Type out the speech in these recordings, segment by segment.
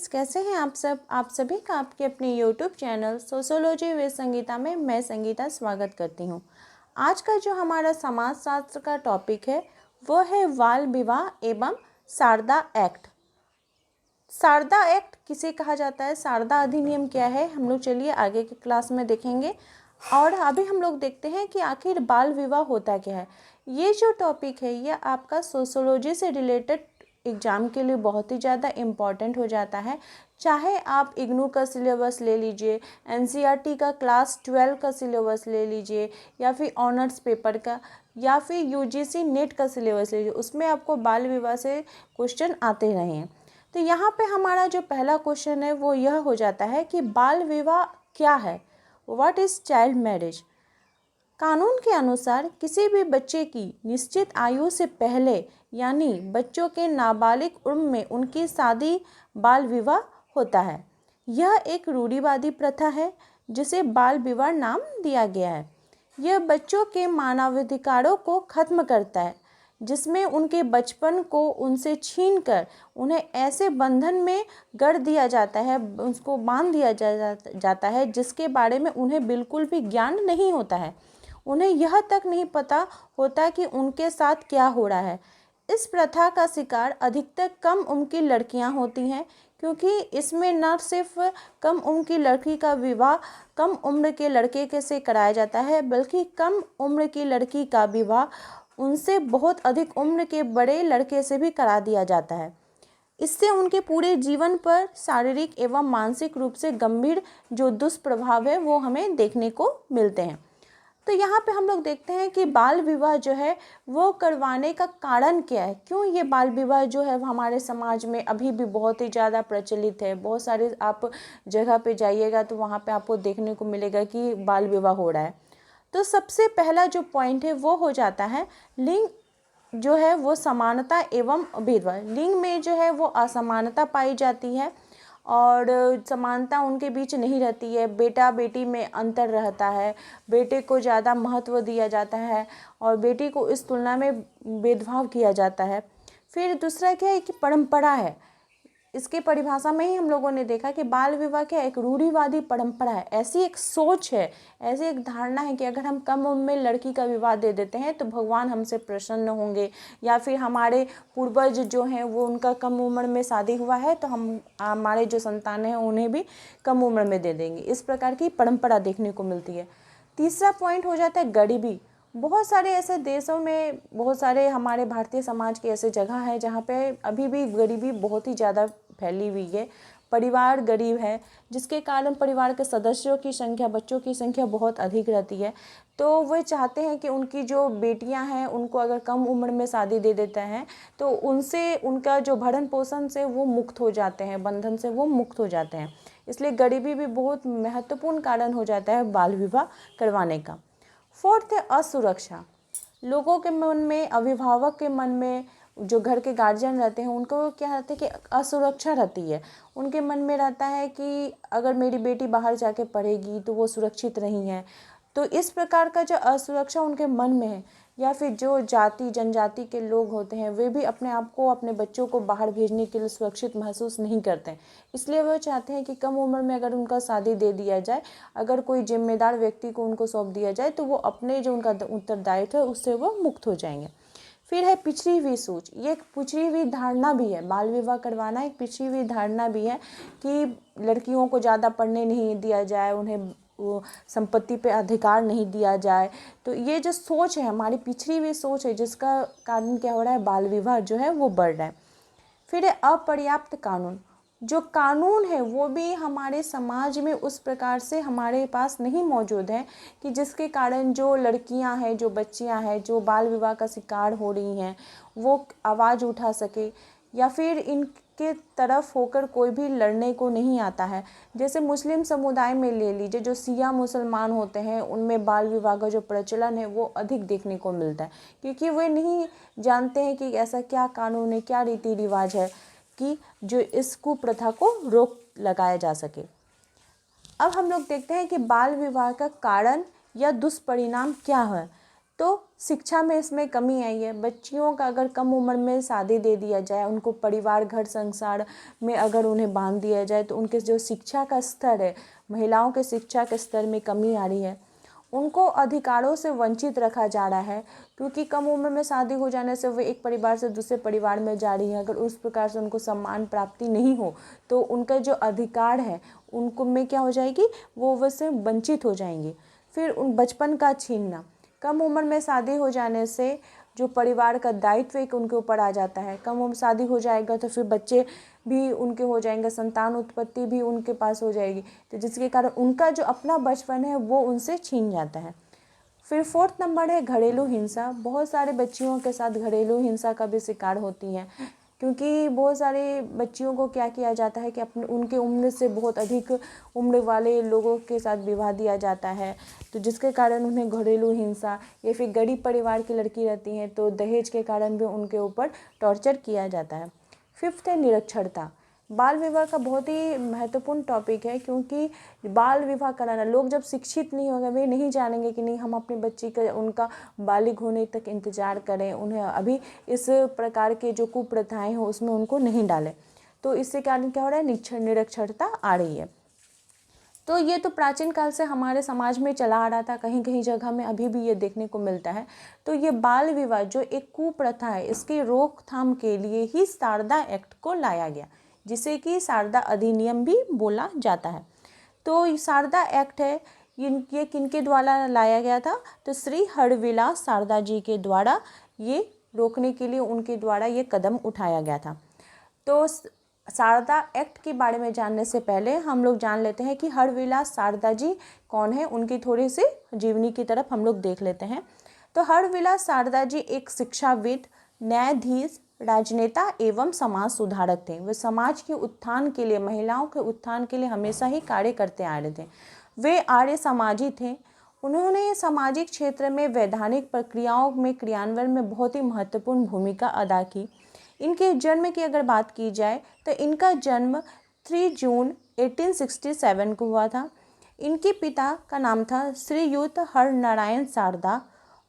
Friends, कैसे हैं आप सब। आप सभी का आपके अपने YouTube channel sociology with Sangeeta में मैं संगीता स्वागत करती हूं। आज का जो हमारा समाजशास्त्र का टॉपिक है वो है बाल विवाह एवं शारदा एक्ट। शारदा एक्ट किसे कहा जाता है, शारदा अधिनियम क्या है, हम लोग चलिए आगे के क्लास में देखेंगे। और अभी हम लोग देखते हैं कि आखिर बाल विवाह होता क्या है। ये जो टॉपिक है ये आपका सोशियोलॉजी से रिलेटेड एग्ज़ाम के लिए बहुत ही ज़्यादा इम्पॉर्टेंट हो जाता है। चाहे आप इग्नू का सिलेबस ले लीजिए, एनसीईआरटी का क्लास 12 का सिलेबस ले लीजिए, या फिर ऑनर्स पेपर का, या फिर यूजीसी नेट का सिलेबस ले लीजिए, उसमें आपको बाल विवाह से क्वेश्चन आते रहे हैं। तो यहाँ पे हमारा जो पहला क्वेश्चन है वो यह हो जाता है कि बाल विवाह क्या है, व्हाट इज़ चाइल्ड मैरिज। कानून के अनुसार किसी भी बच्चे की निश्चित आयु से पहले यानी बच्चों के नाबालिग उम्र में उनकी शादी बाल विवाह होता है। यह एक रूढ़िवादी प्रथा है जिसे बाल विवाह नाम दिया गया है। यह बच्चों के मानवाधिकारों को खत्म करता है जिसमें उनके बचपन को उनसे छीनकर उन्हें ऐसे बंधन में गढ़ दिया जाता है, उसको बांध दिया जाता है जिसके बारे में उन्हें बिल्कुल भी ज्ञान नहीं होता है। उन्हें यह तक नहीं पता होता कि उनके साथ क्या हो रहा है। इस प्रथा का शिकार अधिकतर कम उम्र की लड़कियां होती हैं, क्योंकि इसमें न सिर्फ कम उम्र की लड़की का विवाह कम उम्र के लड़के के से कराया जाता है, बल्कि कम उम्र की लड़की का विवाह उनसे बहुत अधिक उम्र के बड़े लड़के से भी करा दिया जाता है। इससे उनके पूरे जीवन पर शारीरिक एवं मानसिक रूप से गंभीर जो दुष्प्रभाव है वो हमें देखने को मिलते हैं। तो यहाँ पे हम लोग देखते हैं कि बाल विवाह जो है वो करवाने का कारण क्या है, क्यों ये बाल विवाह जो है हमारे समाज में अभी भी बहुत ही ज़्यादा प्रचलित है। बहुत सारे आप जगह पे जाइएगा तो वहाँ पे आपको देखने को मिलेगा कि बाल विवाह हो रहा है। तो सबसे पहला जो पॉइंट है वो हो जाता है लिंग जो है वो समानता एवं भेदभाव। लिंग में जो है वो असमानता पाई जाती है और समानता उनके बीच नहीं रहती है। बेटा बेटी में अंतर रहता है, बेटे को ज़्यादा महत्व दिया जाता है और बेटी को इस तुलना में भेदभाव किया जाता है। फिर दूसरा क्या है कि परंपरा है। इसकी परिभाषा में ही हम लोगों ने देखा कि बाल विवाह क्या एक रूढ़िवादी परंपरा है। ऐसी एक सोच है, ऐसी एक धारणा है कि अगर हम कम उम्र में लड़की का विवाह दे देते हैं तो भगवान हमसे प्रसन्न होंगे, या फिर हमारे पूर्वज जो हैं वो उनका कम उम्र में शादी हुआ है तो हम हमारे जो संतान हैं उन्हें भी कम उम्र में दे देंगे। इस प्रकार की परंपरा देखने को मिलती है। तीसरा पॉइंट हो जाता है गरीबी। बहुत सारे ऐसे देशों में, बहुत सारे हमारे भारतीय समाज की ऐसे जगह है जहाँ पे अभी भी गरीबी बहुत ही ज़्यादा फैली हुई है। परिवार गरीब है जिसके कारण परिवार के सदस्यों की संख्या, बच्चों की संख्या बहुत अधिक रहती है। तो वे चाहते हैं कि उनकी जो बेटियां हैं उनको अगर कम उम्र में शादी दे देते हैं तो उनसे उनका जो भरण पोषण से वो मुक्त हो जाते हैं, बंधन से वो मुक्त हो जाते हैं। इसलिए गरीबी भी बहुत महत्वपूर्ण कारण हो जाता है बाल विवाह करवाने का। फोर्थ है असुरक्षा। लोगों के मन में, अभिभावक के मन में, जो घर के गार्जियन रहते हैं उनको क्या रहता है कि असुरक्षा रहती है। उनके मन में रहता है कि अगर मेरी बेटी बाहर जाके पढ़ेगी तो वो सुरक्षित नहीं है। तो इस प्रकार का जो असुरक्षा उनके मन में है, या फिर जो जाति जनजाति के लोग होते हैं वे भी अपने आप को, अपने बच्चों को बाहर भेजने के लिए सुरक्षित महसूस नहीं करते हैं। इसलिए वो चाहते हैं कि कम उम्र में अगर उनका शादी दे दिया जाए, अगर कोई जिम्मेदार व्यक्ति को उनको सौंप दिया जाए तो वो अपने जो उनका उत्तरदायित्व है उससे वो मुक्त हो जाएंगे। फिर है पिछड़ी हुई सोच। ये एक पिछड़ी हुई धारणा भी है, बाल विवाह करवाना एक पिछड़ी हुई धारणा भी है कि लड़कियों को ज़्यादा पढ़ने नहीं दिया जाए, उन्हें वो संपत्ति पे अधिकार नहीं दिया जाए। तो ये जो सोच है हमारी पिछड़ी हुई सोच है जिसका कारण क्या हो रहा है, बाल विवाह जो है वो बढ़ रहा है। फिर है अपर्याप्त कानून। जो कानून है वो भी हमारे समाज में उस प्रकार से हमारे पास नहीं मौजूद है कि जिसके कारण जो लड़कियां हैं, जो बच्चियां हैं, जो बाल विवाह का शिकार हो रही हैं वो आवाज़ उठा सके, या फिर इनके तरफ होकर कोई भी लड़ने को नहीं आता है। जैसे मुस्लिम समुदाय में ले लीजिए, जो शिया मुसलमान होते हैं उनमें बाल विवाह का जो प्रचलन है वो अधिक देखने को मिलता है, क्योंकि वे नहीं जानते हैं कि ऐसा क्या कानून है, क्या रीति रिवाज है कि जो इस कुप्रथा को रोक लगाया जा सके। अब हम लोग देखते हैं कि बाल विवाह का कारण या दुष्परिणाम क्या है। तो शिक्षा में इसमें कमी आई है। बच्चियों का अगर कम उम्र में शादी दे दिया जाए, उनको परिवार घर संसार में अगर उन्हें बांध दिया जाए, तो उनके जो शिक्षा का स्तर है, महिलाओं के शिक्षा के स्तर में कमी आ रही है। उनको अधिकारों से वंचित रखा जा रहा है, क्योंकि कम उम्र में शादी हो जाने से वे एक परिवार से दूसरे परिवार में जा रही हैं। अगर उस प्रकार से उनको सम्मान प्राप्ति नहीं हो, तो उनका जो अधिकार है उनको में क्या हो जाएगी, वो वैसे वंचित हो जाएंगे। फिर उन बचपन का छीनना, कम उम्र में शादी हो जाने से जो परिवार का दायित्व एक उनके ऊपर आ जाता है। कम उम्र शादी हो जाएगा तो फिर बच्चे भी उनके हो जाएंगे, संतान उत्पत्ति भी उनके पास हो जाएगी, तो जिसके कारण उनका जो अपना बचपन है वो उनसे छीन जाता है। फिर 4th नंबर है घरेलू हिंसा। बहुत सारे बच्चियों के साथ घरेलू हिंसा का भी शिकार होती हैं, क्योंकि बहुत सारे बच्चियों को क्या किया जाता है कि अपने उनके उम्र से बहुत अधिक उम्र वाले लोगों के साथ विवाह दिया जाता है, तो जिसके कारण उन्हें घरेलू हिंसा, या फिर गरीब परिवार की लड़की रहती हैं तो दहेज के कारण भी उनके ऊपर टॉर्चर किया जाता है। 5th है निरक्षरता। बाल विवाह का बहुत ही महत्वपूर्ण टॉपिक है, क्योंकि बाल विवाह कराना, लोग जब शिक्षित नहीं होंगे, वे नहीं जानेंगे कि नहीं हम अपनी बच्ची का उनका बालिग होने तक इंतज़ार करें, उन्हें अभी इस प्रकार के जो कुप्रथाएं हो उसमें उनको नहीं डालें, तो इससे कारण क्या हो रहा है, निरक्षरता आ रही है। तो ये तो प्राचीन काल से हमारे समाज में चला आ रहा था, कहीं कहीं जगह में अभी भी ये देखने को मिलता है। तो ये बाल विवाह जो एक कुप्रथा है, इसकी रोकथाम के लिए ही शारदा एक्ट को लाया गया, जिसे कि शारदा अधिनियम भी बोला जाता है। तो शारदा एक्ट है, ये किनके द्वारा लाया गया था, तो श्री हरविलास शारदा जी के द्वारा ये रोकने के लिए उनके द्वारा ये कदम उठाया गया था। तो शारदा एक्ट के बारे में जानने से पहले हम लोग जान लेते हैं कि हरविलास शारदा जी कौन है, उनकी थोड़ी सी जीवनी की तरफ हम लोग देख लेते हैं। तो हरविलास शारदा जी एक शिक्षाविद, न्यायाधीश, राजनेता एवं समाज सुधारक थे। वे समाज के उत्थान के लिए, महिलाओं के उत्थान के लिए हमेशा ही कार्य करते आ रहे थे। वे आर्य समाजी थे। उन्होंने सामाजिक क्षेत्र में वैधानिक प्रक्रियाओं में क्रियान्वयन में बहुत ही महत्वपूर्ण भूमिका अदा की। इनके जन्म की अगर बात की जाए तो इनका जन्म 3 जून 1867 को हुआ था। इनके पिता का नाम था श्रीयुत हरनारायण शारदा।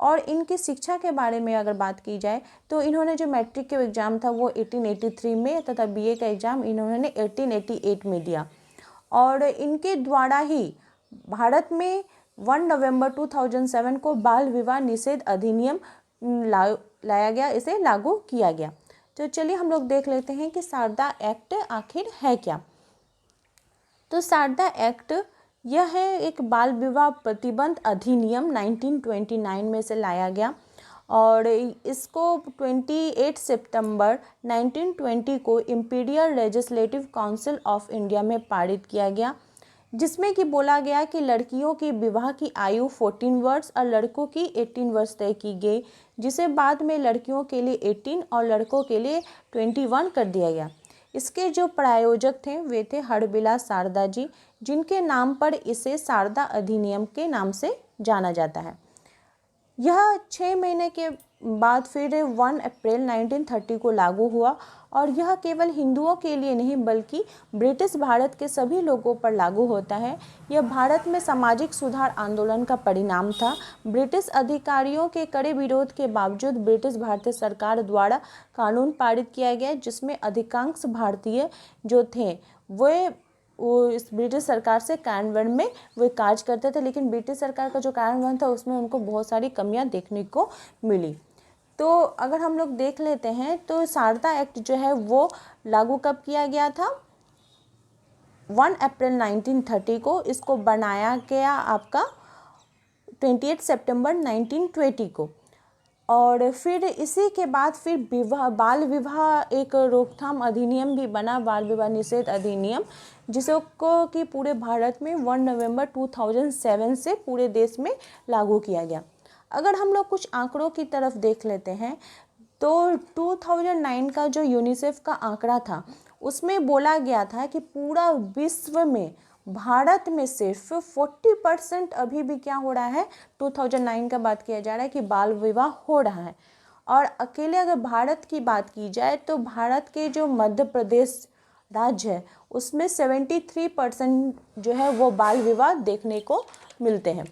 और इनकी शिक्षा के बारे में अगर बात की जाए तो इन्होंने जो मैट्रिक के एग्ज़ाम था वो 1883 में तथा बीए का एग्ज़ाम इन्होंने 1888 में दिया। और इनके द्वारा ही भारत में 1 नवंबर 2007 को बाल विवाह निषेध अधिनियम लाया गया, इसे लागू किया गया। तो चलिए हम लोग देख लेते हैं कि शारदा एक्ट आखिर है क्या। तो शारदा एक्ट यह है एक बाल विवाह प्रतिबंध अधिनियम 1929 में से लाया गया, और इसको 28 सितंबर 1920 को imperial legislative council of India में पारित किया गया, जिसमें कि बोला गया कि लड़कियों की विवाह की आयु 14 वर्ष और लड़कों की 18 वर्ष तय की गई, जिसे बाद में लड़कियों के लिए 18 और लड़कों के लिए 21 कर दिया गया। इसके जो प्रायोजक थे वे थे हरविलास शारदा जी, जिनके नाम पर इसे शारदा अधिनियम के नाम से जाना जाता है। यह 6 महीने के बाद फिर 1 अप्रैल 1930 को लागू हुआ, और यह केवल हिंदुओं के लिए नहीं बल्कि ब्रिटिश भारत के सभी लोगों पर लागू होता है। यह भारत में सामाजिक सुधार आंदोलन का परिणाम था। ब्रिटिश अधिकारियों के कड़े विरोध के बावजूद ब्रिटिश भारतीय सरकार द्वारा कानून पारित किया गया, जिसमें अधिकांश भारतीय जो थे वो इस ब्रिटिश सरकार से कार्यान्वयन में वे कार्य करते थे, लेकिन ब्रिटिश सरकार का जो कार्यान्वयन था उसमें उनको बहुत सारी कमियां देखने को मिली। तो अगर हम लोग देख लेते हैं तो शारदा एक्ट जो है वो लागू कब किया गया था, 1 अप्रैल 1930 को। इसको बनाया गया आपका 28 सितंबर 1920 को। और फिर इसी के बाद फिर बाल विवाह एक रोकथाम अधिनियम भी बना, बाल विवाह निषेध अधिनियम, जिसको कि पूरे भारत में 1 नवंबर 2007 से पूरे देश में लागू किया गया। अगर हम लोग कुछ आंकड़ों की तरफ देख लेते हैं तो 2009 का जो यूनिसेफ का आंकड़ा था उसमें बोला गया था कि पूरा विश्व में भारत में सिर्फ 40% अभी भी क्या हो रहा है, 2009 का बात किया जा रहा है कि बाल विवाह हो रहा है। और अकेले अगर भारत की बात की जाए तो भारत के जो मध्य प्रदेश राज्य है उसमें 73% जो है वो बाल विवाह देखने को मिलते हैं।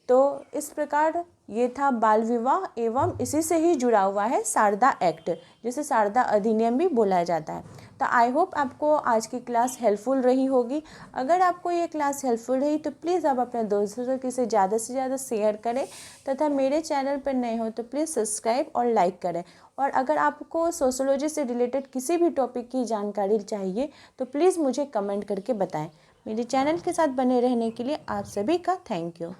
तो इस प्रकार ये था बाल विवाह एवं इसी से ही जुड़ा हुआ है शारदा एक्ट, जिसे शारदा अधिनियम भी बोला जाता है। तो आई होप आपको आज की क्लास हेल्पफुल रही होगी। अगर आपको ये क्लास हेल्पफुल रही तो प्लीज़ आप अपने दोस्तों के से ज़्यादा शेयर करें तथा मेरे चैनल पर नए हो तो प्लीज़ सब्सक्राइब और लाइक करें। और अगर आपको सोशोलॉजी से रिलेटेड किसी भी टॉपिक की जानकारी चाहिए तो प्लीज़ मुझे कमेंट करके बताएं। मेरे चैनल के साथ बने रहने के लिए आप सभी का थैंक यू।